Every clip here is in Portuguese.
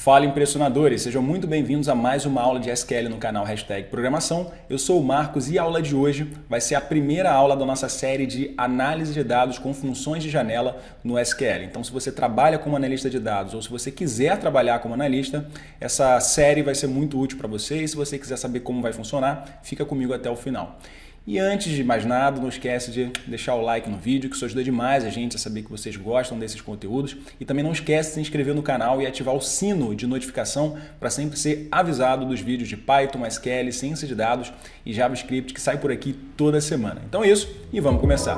Fala impressionadores, sejam muito bem-vindos a mais uma aula de SQL no canal #Programação. Eu sou o Marcos e a aula de hoje vai ser a primeira aula da nossa série de análise de dados com funções de janela no SQL. Então, se você trabalha como analista de dados ou se você quiser trabalhar como analista, essa série vai ser muito útil para você e se você quiser saber como vai funcionar, fica comigo até o final. E antes de mais nada, não esquece de deixar o like no vídeo, que isso ajuda demais a gente a saber que vocês gostam desses conteúdos. E também não esquece de se inscrever no canal e ativar o sino de notificação para sempre ser avisado dos vídeos de Python, SQL, ciência de dados e JavaScript que sai por aqui toda semana. Então é isso e vamos começar.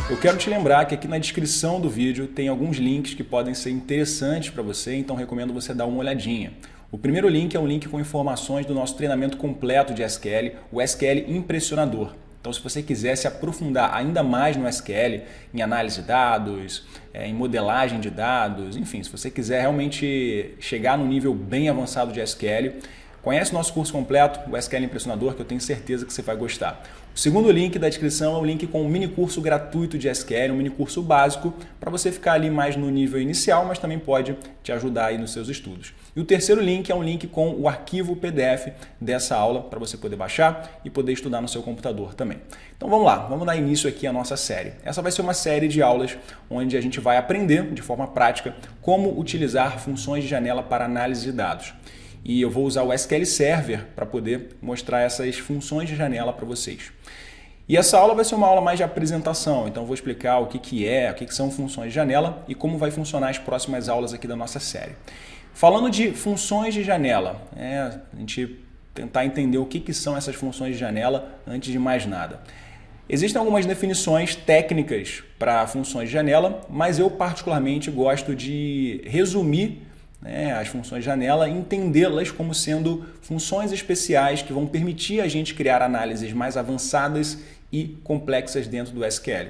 Eu quero te lembrar que aqui na descrição do vídeo tem alguns links que podem ser interessantes para você, então recomendo você dar uma olhadinha. O primeiro link é um link com informações do nosso treinamento completo de SQL, o SQL Impressionador. Então, se você quiser se aprofundar ainda mais no SQL, em análise de dados, em modelagem de dados, enfim, se você quiser realmente chegar no nível bem avançado de SQL, conhece o nosso curso completo, o SQL Impressionador, que eu tenho certeza que você vai gostar. O segundo link da descrição é o link com um mini curso gratuito de SQL, um mini curso básico, para você ficar ali mais no nível inicial, mas também pode te ajudar aí nos seus estudos. E o terceiro link é um link com o arquivo PDF dessa aula, para você poder baixar e poder estudar no seu computador também. Então vamos lá, vamos dar início aqui à nossa série. Essa vai ser uma série de aulas onde a gente vai aprender de forma prática como utilizar funções de janela para análise de dados. E eu vou usar o SQL Server para poder mostrar essas funções de janela para vocês. E essa aula vai ser uma aula mais de apresentação, então eu vou explicar o que são funções de janela e como vai funcionar as próximas aulas aqui da nossa série. Falando de funções de janela, a gente tentar entender o que são essas funções de janela antes de mais nada. Existem algumas definições técnicas para funções de janela, mas eu particularmente gosto de resumir as funções de janela e entendê-las como sendo funções especiais que vão permitir a gente criar análises mais avançadas e complexas dentro do SQL.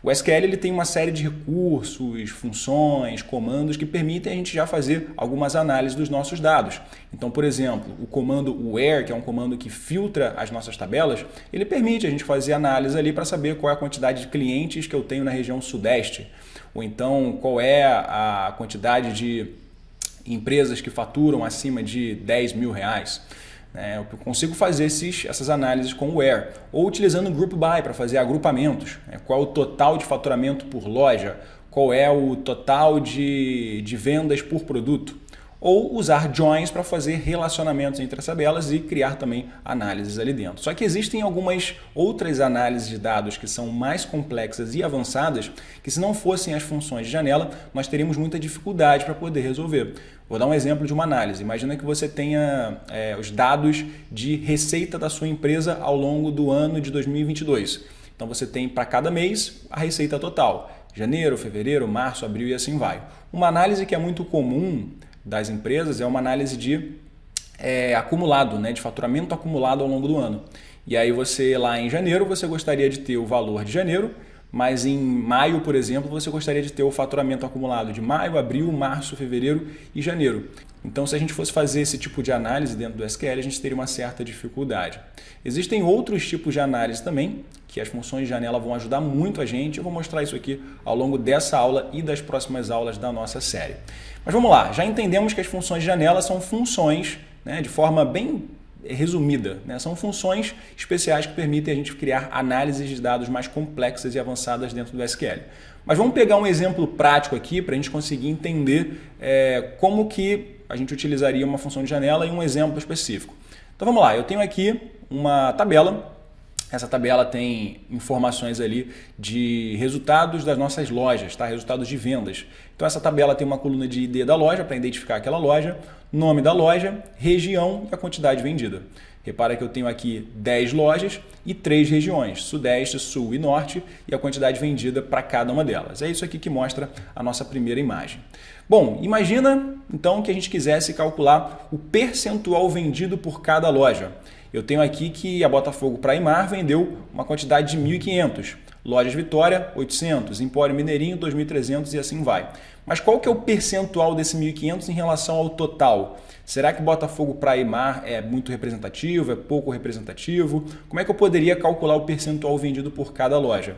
O SQL ele tem uma série de recursos, funções, comandos que permitem a gente já fazer algumas análises dos nossos dados. Então, por exemplo, o comando where, que é um comando que filtra as nossas tabelas, ele permite a gente fazer análise ali para saber qual é a quantidade de clientes que eu tenho na região sudeste, ou então qual é a quantidade de empresas que faturam acima de 10 mil reais. Eu consigo fazer essas análises com o where, ou utilizando o group by para fazer agrupamentos. Qual é o total de faturamento por loja, qual é o total de vendas por produto. Ou usar joins para fazer relacionamentos entre as tabelas e criar também análises ali dentro. Só que existem algumas outras análises de dados que são mais complexas e avançadas, que se não fossem as funções de janela, nós teríamos muita dificuldade para poder resolver. Vou dar um exemplo de uma análise. Imagina que você tenha os dados de receita da sua empresa ao longo do ano de 2022. Então você tem para cada mês a receita total. Janeiro, fevereiro, março, abril e assim vai. Uma análise que é muito comum das empresas é uma análise de acumulado, de faturamento acumulado ao longo do ano. E aí você lá em janeiro você gostaria de ter o valor de janeiro, mas em maio, por exemplo, você gostaria de ter o faturamento acumulado de maio, abril, março, fevereiro e janeiro. Então, se a gente fosse fazer esse tipo de análise dentro do SQL, a gente teria uma certa dificuldade. Existem outros tipos de análise também, que as funções de janela vão ajudar muito a gente. Eu vou mostrar isso aqui ao longo dessa aula e das próximas aulas da nossa série. Mas vamos lá, já entendemos que as funções de janela são funções, de forma bem resumida, são funções especiais que permitem a gente criar análises de dados mais complexas e avançadas dentro do SQL. Mas vamos pegar um exemplo prático aqui para a gente conseguir entender como que a gente utilizaria uma função de janela e um exemplo específico. Então vamos lá, eu tenho aqui uma tabela. Essa tabela tem informações ali de resultados das nossas lojas, resultados de vendas. Então essa tabela tem uma coluna de ID da loja para identificar aquela loja, nome da loja, região e a quantidade vendida. Repara que eu tenho aqui 10 lojas e 3 regiões, Sudeste, Sul e Norte, e a quantidade vendida para cada uma delas. É isso aqui que mostra a nossa primeira imagem. Bom, imagina então que a gente quisesse calcular o percentual vendido por cada loja. Eu tenho aqui que a Botafogo Praimar vendeu uma quantidade de 1.500. Lojas Vitória, 800. Empório Mineirinho, 2.300 e assim vai. Mas qual que é o percentual desse 1.500 em relação ao total? Será que Botafogo Praimar é muito representativo, é pouco representativo? Como é que eu poderia calcular o percentual vendido por cada loja?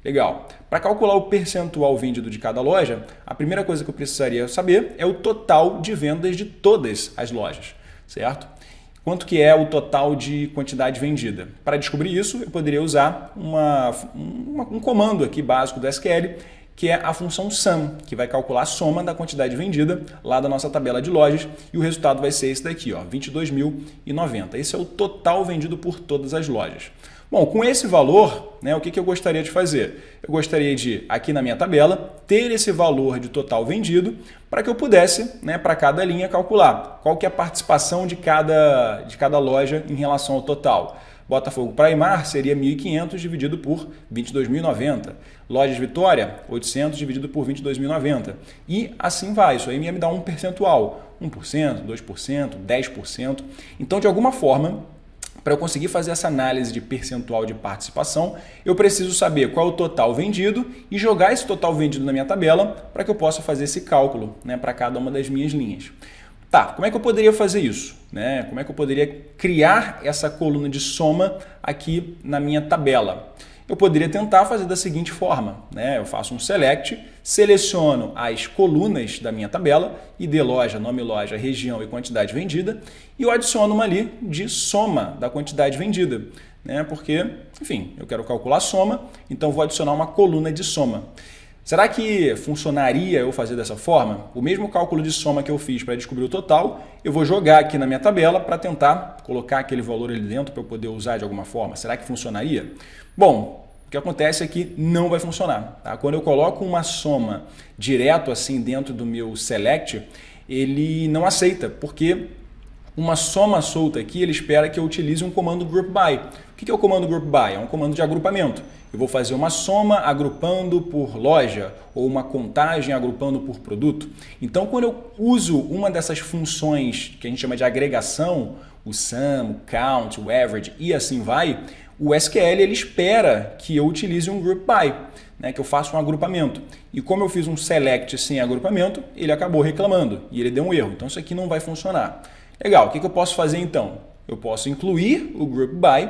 Legal. Para calcular o percentual vendido de cada loja, a primeira coisa que eu precisaria saber é o total de vendas de todas as lojas, certo? Quanto que é o total de quantidade vendida? Para descobrir isso, eu poderia usar um comando aqui básico do SQL, que é a função sum, que vai calcular a soma da quantidade vendida lá da nossa tabela de lojas, e o resultado vai ser esse daqui, ó, 22.090. Esse é o total vendido por todas as lojas. Bom, com esse valor, né, o que eu gostaria de fazer? Eu gostaria de, aqui na minha tabela, ter esse valor de total vendido para que eu pudesse, né, para cada linha, calcular qual que é a participação de cada loja em relação ao total. Botafogo Praimar seria 1.500 dividido por 22.090. Lojas Vitória, 800 dividido por 22.090. E assim vai, isso aí ia me dar um percentual, 1%, 2%, 10%. Então, de alguma forma, para eu conseguir fazer essa análise de percentual de participação, eu preciso saber qual é o total vendido e jogar esse total vendido na minha tabela para que eu possa fazer esse cálculo, né, para cada uma das minhas linhas. Tá, como é que eu poderia fazer isso? Né? Como é que eu poderia criar essa coluna de soma aqui na minha tabela? Eu poderia tentar fazer da seguinte forma, né? Eu faço um select, seleciono as colunas da minha tabela, ID loja, nome loja, região e quantidade vendida, e eu adiciono uma ali de soma da quantidade vendida, né? Porque, enfim, eu quero calcular a soma, então vou adicionar uma coluna de soma. Será que funcionaria eu fazer dessa forma? O mesmo cálculo de soma que eu fiz para descobrir o total, eu vou jogar aqui na minha tabela para tentar colocar aquele valor ali dentro para eu poder usar de alguma forma. Será que funcionaria? Bom, o que acontece é que não vai funcionar. Tá? Quando eu coloco uma soma direto assim dentro do meu select, ele não aceita, porque uma soma solta aqui, ele espera que eu utilize um comando group by. O que é o comando group by? É um comando de agrupamento. Eu vou fazer uma soma agrupando por loja ou uma contagem agrupando por produto. Então, quando eu uso uma dessas funções que a gente chama de agregação, o sum, o count, o average e assim vai, o SQL ele espera que eu utilize um group by, né, que eu faça um agrupamento. E como eu fiz um select sem agrupamento, ele acabou reclamando e ele deu um erro. Então, isso aqui não vai funcionar. Legal, o que eu posso fazer então? Eu posso incluir o group by,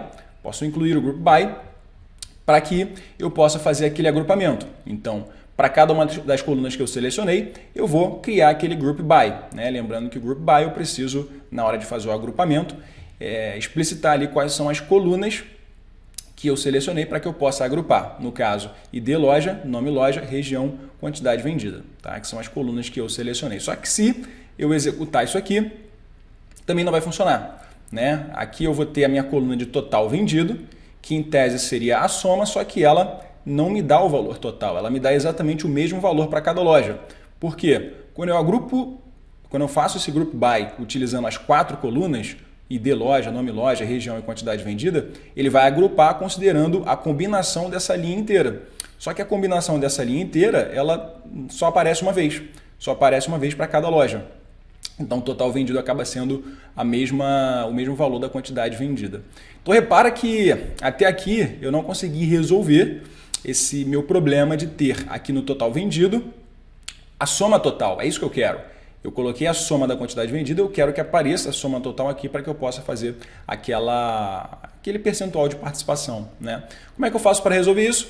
para que eu possa fazer aquele agrupamento. Então, para cada uma das colunas que eu selecionei, eu vou criar aquele group by. Né? Lembrando que o group by eu preciso, na hora de fazer o agrupamento, explicitar ali quais são as colunas que eu selecionei para que eu possa agrupar. No caso, ID loja, nome loja, região, quantidade vendida. Tá? Que são as colunas que eu selecionei. Só que se eu executar isso aqui, também não vai funcionar. Né? Aqui eu vou ter a minha coluna de total vendido, que em tese seria a soma, só que ela não me dá o valor total, ela me dá exatamente o mesmo valor para cada loja. Por quê? Quando eu faço esse group by utilizando as 4 colunas, ID loja, nome loja, região e quantidade vendida, ele vai agrupar considerando a combinação dessa linha inteira. Só que a combinação dessa linha inteira, ela só aparece uma vez para cada loja. Então, o total vendido acaba sendo o mesmo valor da quantidade vendida. Então, repara que até aqui eu não consegui resolver esse meu problema de ter aqui no total vendido a soma total. É isso que eu quero. Eu coloquei a soma da quantidade vendida, eu quero que apareça a soma total aqui para que eu possa fazer aquele percentual de participação. Né? Como é que eu faço para resolver isso?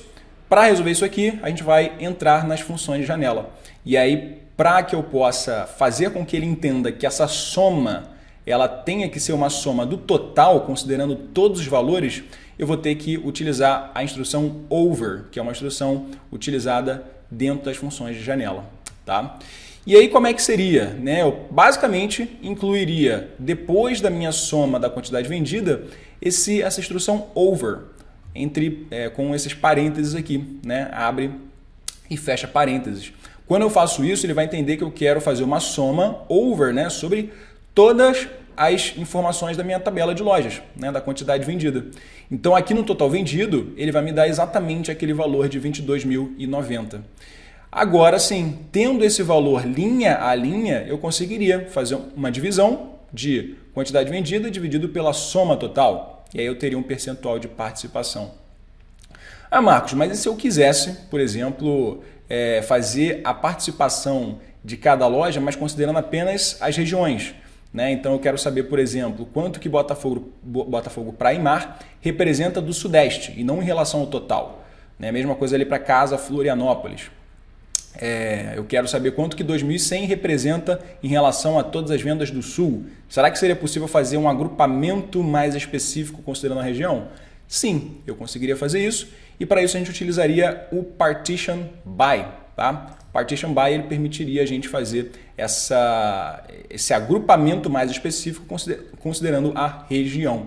Para resolver isso aqui, a gente vai entrar nas funções de janela. E aí, para que eu possa fazer com que ele entenda que essa soma ela tenha que ser uma soma do total, considerando todos os valores, eu vou ter que utilizar a instrução over, que é uma instrução utilizada dentro das funções de janela. Tá? E aí como é que seria? Né? Eu basicamente incluiria, depois da minha soma da quantidade vendida, essa instrução over, com esses parênteses aqui, né? Abre e fecha parênteses. Quando eu faço isso, ele vai entender que eu quero fazer uma soma over, né, sobre todas as informações da minha tabela de lojas, né, da quantidade vendida. Então, aqui no total vendido, ele vai me dar exatamente aquele valor de 22.090. Agora sim, tendo esse valor linha a linha, eu conseguiria fazer uma divisão de quantidade vendida dividido pela soma total. E aí eu teria um percentual de participação. Ah, Marcos, mas e se eu quisesse, por exemplo, fazer a participação de cada loja, mas considerando apenas as regiões? Né? Então eu quero saber, por exemplo, quanto que Botafogo Praimar representa do Sudeste e não em relação ao total. né? Mesma coisa ali para Casa Florianópolis. Eu quero saber quanto que 2.100 representa em relação a todas as vendas do Sul. Será que seria possível fazer um agrupamento mais específico considerando a região? Sim, eu conseguiria fazer isso e para isso a gente utilizaria o Partition By. Tá? Partition By ele permitiria a gente fazer esse agrupamento mais específico considerando a região.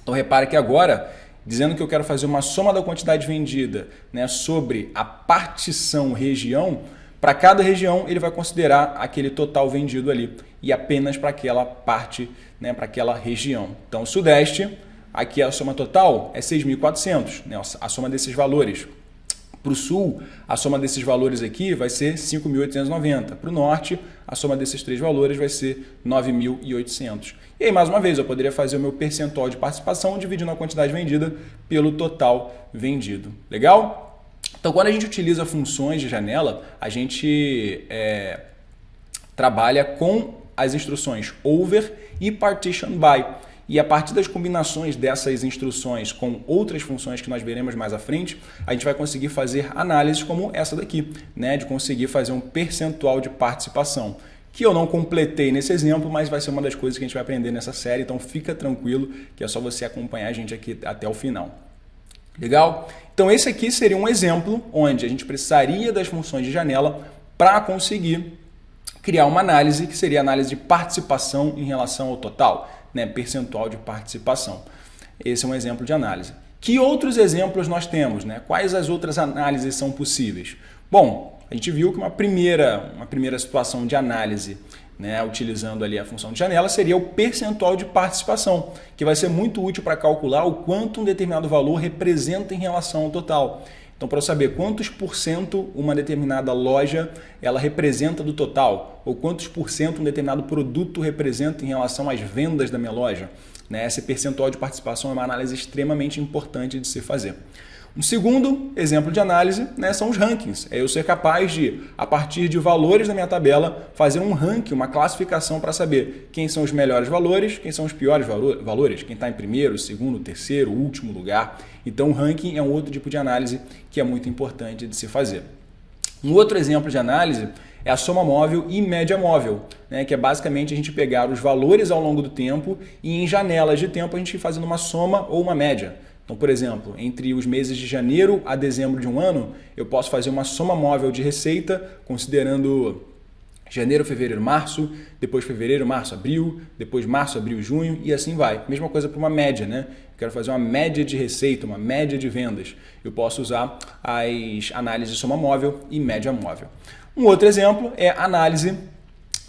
Então repare que agora, dizendo que eu quero fazer uma soma da quantidade vendida, né, sobre a partição região, para cada região ele vai considerar aquele total vendido ali e apenas para aquela parte, né, para aquela região. Então Sudeste, aqui a soma total é 6.400, né, a soma desses valores. Para o Sul, a soma desses valores aqui vai ser 5.890. Para o Norte, a soma desses três valores vai ser 9.800. E aí, mais uma vez, eu poderia fazer o meu percentual de participação dividindo a quantidade vendida pelo total vendido. Legal? Então, quando a gente utiliza funções de janela, a gente trabalha com as instruções over e partition by. E a partir das combinações dessas instruções com outras funções que nós veremos mais à frente, a gente vai conseguir fazer análises como essa daqui, né? De conseguir fazer um percentual de participação, que eu não completei nesse exemplo, mas vai ser uma das coisas que a gente vai aprender nessa série, então fica tranquilo que é só você acompanhar a gente aqui até o final. Legal? Então esse aqui seria um exemplo onde a gente precisaria das funções de janela para conseguir criar uma análise que seria a análise de participação em relação ao total, né, percentual de participação. Esse é um exemplo de análise. Que outros exemplos nós temos, né? Quais as outras análises são possíveis? Bom, a gente viu que uma primeira situação de análise, né, utilizando ali a função de janela, seria o percentual de participação, que vai ser muito útil para calcular o quanto um determinado valor representa em relação ao total. Então, para eu saber quantos por cento uma determinada loja ela representa do total, ou quantos por cento um determinado produto representa em relação às vendas da minha loja, né? Esse percentual de participação é uma análise extremamente importante de se fazer. Um segundo exemplo de análise, né, são os rankings. É eu ser capaz de, a partir de valores da minha tabela, fazer um ranking, uma classificação para saber quem são os melhores valores, quem são os piores valores, quem está em primeiro, segundo, terceiro, último lugar. Então o ranking é um outro tipo de análise que é muito importante de se fazer. Um outro exemplo de análise é a soma móvel e média móvel, né, que é basicamente a gente pegar os valores ao longo do tempo e em janelas de tempo a gente ir fazendo uma soma ou uma média. Então, por exemplo, entre os meses de janeiro a dezembro de um ano, eu posso fazer uma soma móvel de receita, considerando janeiro, fevereiro, março, depois fevereiro, março, abril, depois março, abril, junho e assim vai. Mesma coisa para uma média, né? Eu quero fazer uma média de receita, uma média de vendas. Eu posso usar as análises de soma móvel e média móvel. Um outro exemplo é a análise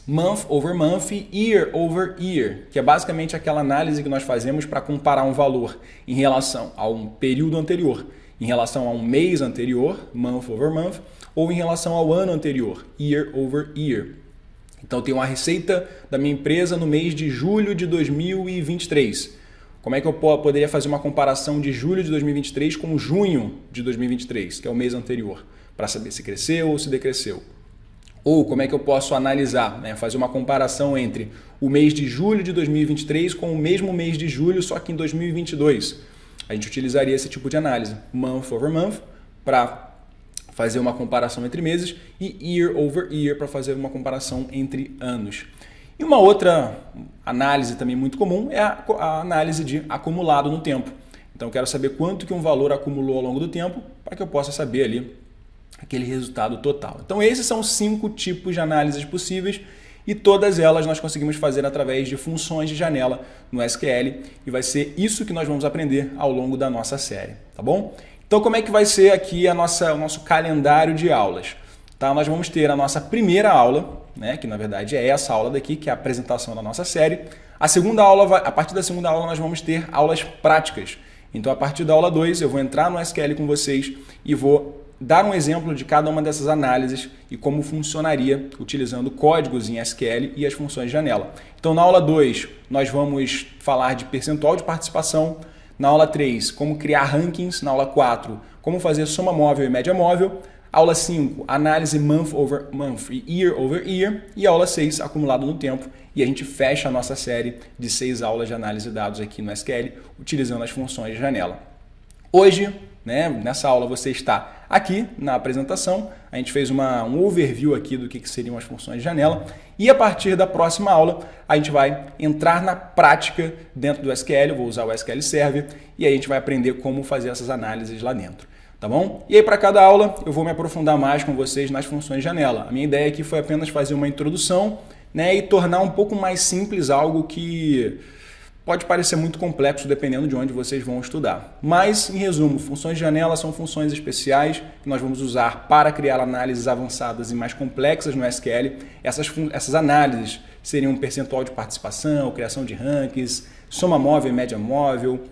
month over month e year over year, que é basicamente aquela análise que nós fazemos para comparar um valor em relação a um período anterior, em relação a um mês anterior, month over month, ou em relação ao ano anterior, year over year. Então, tem uma receita da minha empresa no mês de julho de 2023. Como é que eu poderia fazer uma comparação de julho de 2023 com junho de 2023, que é o mês anterior, para saber se cresceu ou se decresceu? Ou como é que eu posso analisar, né, fazer uma comparação entre o mês de julho de 2023 com o mesmo mês de julho, só que em 2022? A gente utilizaria esse tipo de análise, month over month, para fazer uma comparação entre meses e year over year para fazer uma comparação entre anos. E uma outra análise também muito comum é a análise de acumulado no tempo. Então eu quero saber quanto que um valor acumulou ao longo do tempo para que eu possa saber ali aquele resultado total. Então esses são 5 tipos de análises possíveis e todas elas nós conseguimos fazer através de funções de janela no SQL e vai ser isso que nós vamos aprender ao longo da nossa série, tá bom? Então como é que vai ser aqui o nosso calendário de aulas? Tá? Nós vamos ter a nossa primeira aula, né, que na verdade é essa aula daqui, que é a apresentação da nossa série. A partir da segunda aula nós vamos ter aulas práticas. Então a partir da aula 2 eu vou entrar no SQL com vocês e vou dar um exemplo de cada uma dessas análises e como funcionaria utilizando códigos em SQL e as funções de janela. Então na aula 2 nós vamos falar de percentual de participação, na aula 3 como criar rankings, na aula 4 como fazer soma móvel e média móvel, aula 5 análise month over month e year over year e aula 6 acumulado no tempo e a gente fecha a nossa série de 6 aulas de análise de dados aqui no SQL utilizando as funções de janela. Hoje né? Nessa aula você está aqui na apresentação, a gente fez um overview aqui do que seriam as funções de janela e a partir da próxima aula a gente vai entrar na prática dentro do SQL, eu vou usar o SQL Server e aí a gente vai aprender como fazer essas análises lá dentro. Tá bom? E aí para cada aula eu vou me aprofundar mais com vocês nas funções de janela. A minha ideia aqui foi apenas fazer uma introdução, né, e tornar um pouco mais simples algo que pode parecer muito complexo dependendo de onde vocês vão estudar. Mas, em resumo, funções de janela são funções especiais que nós vamos usar para criar análises avançadas e mais complexas no SQL. Essas análises seriam percentual de participação, criação de rankings, soma móvel e média móvel,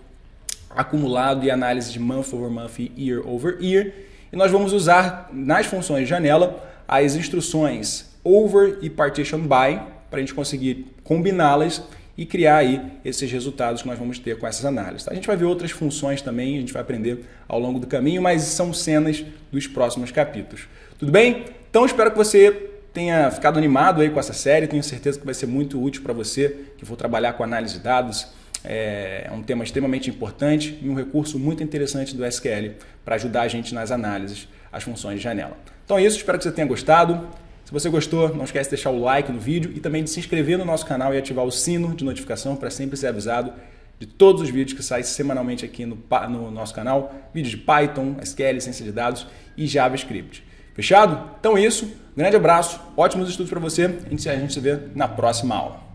acumulado e análise de month over month e year over year. E nós vamos usar nas funções de janela as instruções over e partition by para a gente conseguir combiná-las e criar aí esses resultados que nós vamos ter com essas análises. A gente vai ver outras funções também, a gente vai aprender ao longo do caminho, mas são cenas dos próximos capítulos. Tudo bem? Então espero que você tenha ficado animado aí com essa série, tenho certeza que vai ser muito útil para você que for trabalhar com análise de dados. É um tema extremamente importante e um recurso muito interessante do SQL para ajudar a gente nas análises, as funções de janela. Então é isso, espero que você tenha gostado. Se você gostou, não esquece de deixar o like no vídeo e também de se inscrever no nosso canal e ativar o sino de notificação para sempre ser avisado de todos os vídeos que saem semanalmente aqui no nosso canal. Vídeos de Python, SQL, ciência de dados e JavaScript. Fechado? Então é isso, grande abraço, ótimos estudos para você e a gente se vê na próxima aula.